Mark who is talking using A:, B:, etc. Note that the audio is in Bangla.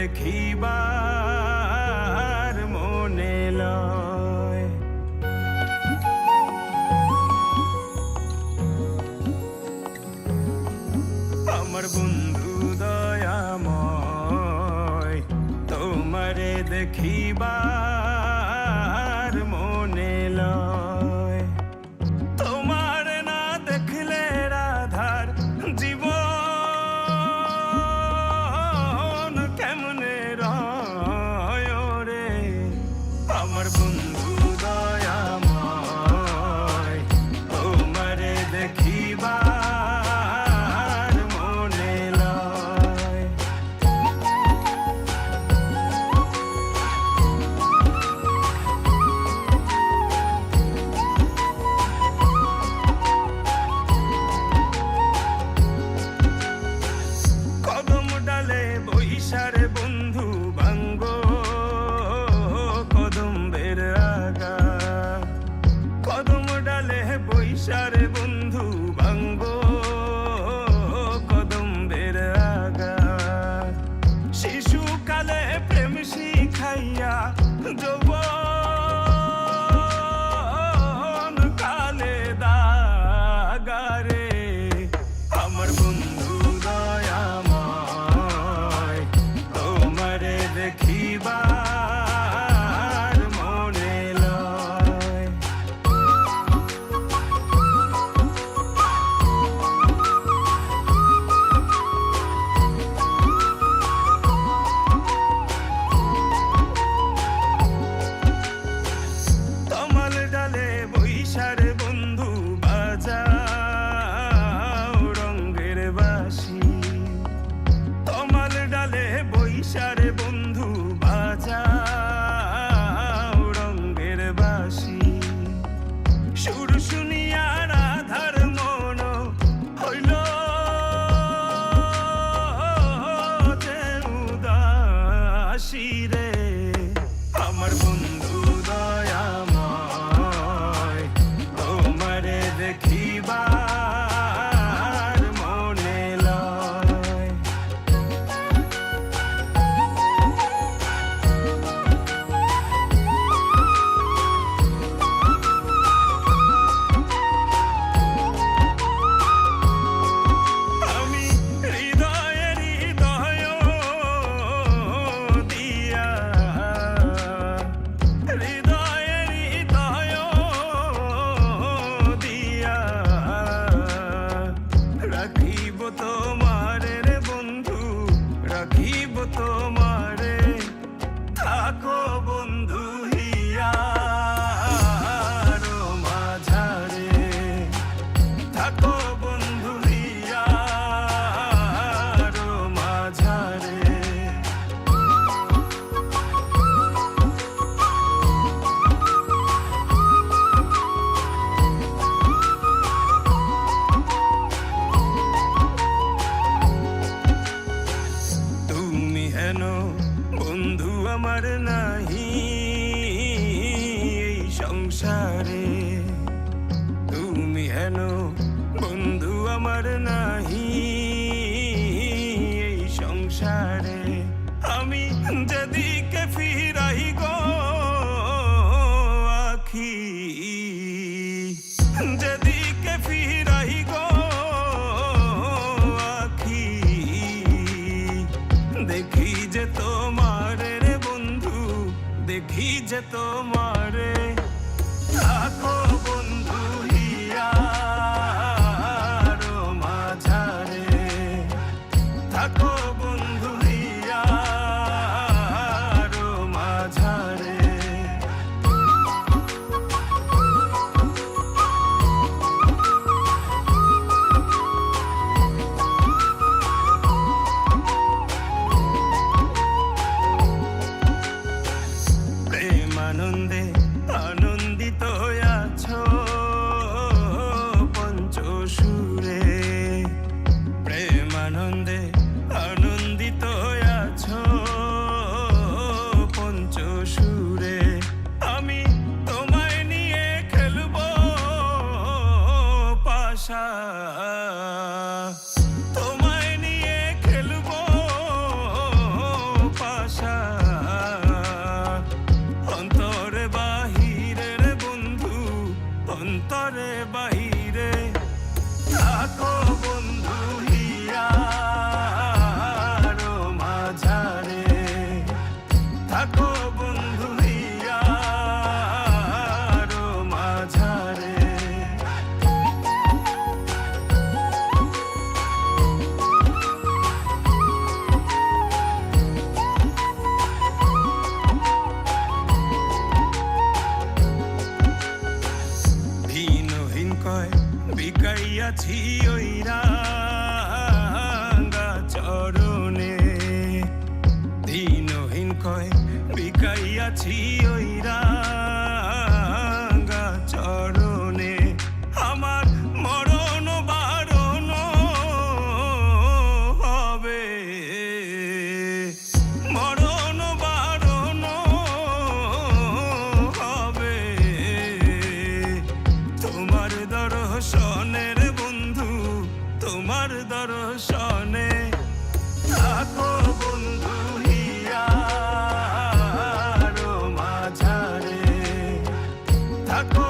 A: দেখিবার মনে লয়। আমার বন্ধু দয়াময়, তোমারে দেখিবার মনে লয়। তোমার না দেখলে রাধার জীবন কেমনে রয় রে। আমার বন্ধু দয়াময়, তোমারে দেখিবার মনে লয়। কদম ডালে বৈশারে বন্ধু ভাঙ্গ কদম্বের আগা। কদম ডালে বৈশারে বন্ধু ভাঙ্গ কদম্বের আগা। শিশুকালে প্রেম শিখাইয়া যৌবন কালে দাগারে। আমার বন্ধু দয়াময়, তোমারে দেখিবার মনে লয়। তমাল ডালে বৈশারে বন্ধু বাজাও রঙ্গের বাঁশি। তমাল ডালে বৈশারে বন্ধু বাজাও রঙ্গের বাঁশি। সুর শুনিয়া রাধার মন হইল যে উদাসী রে। আমার বন্ধু দয়াময়, তোমারে দেখিবার মনে লয়। আমি হৃদয়ে হৃদয় দিয়া, হৃদয়ে হৃদয় দিয়া রাখিব তোমারে রে বন্ধু, রাখিব তোমারে। থাকো বন্ধু হিয়ার মাঝারে, থাকো বন্ধু হিয়ার মাঝারে। তুমি হেন বন্ধু আমার নাহি এই সংসারে। তুমি হেন বন্ধু আমার নাহি এই সংসারে। আমি যেদিকে ফিরাই গো আখি, যেদিকে ফিরাই গো আখি, দেখি যে তোমারে রে বন্ধু, দেখি যে তোমারে। থাকো বন্ধু হিয়ার মাঝারে, থাকো বন্ধু হিয়ার মাঝারে। প্রেমানন্দে আনন্দিত আছো পঞ্চসুরে। প্রেমানন্দে আনন্দিত আছো পঞ্চসুরে। আমি তোমায় নিয়ে খেলবো পাশা, তোমায় নিয়ে খেলবো পাশা। ঘরে বাহিরে থাকো বন্ধু হিয়ার মাঝারে, থাকো বন্ধু হিয়ার মাঝারে। দীনহীন কয় বিকাইয়াছি ওই রাঙা চরণে, দীনহীন কয় বিকাইয়াছি ওই রাঙা চরণে। আমার মরণ বারণ হবে, মরণ বারণ হবে তোমার দর্শনের বন্ধু, তোমার দর্শনে। থাকো বন্ধু হিয়ার মাঝারে, থাকো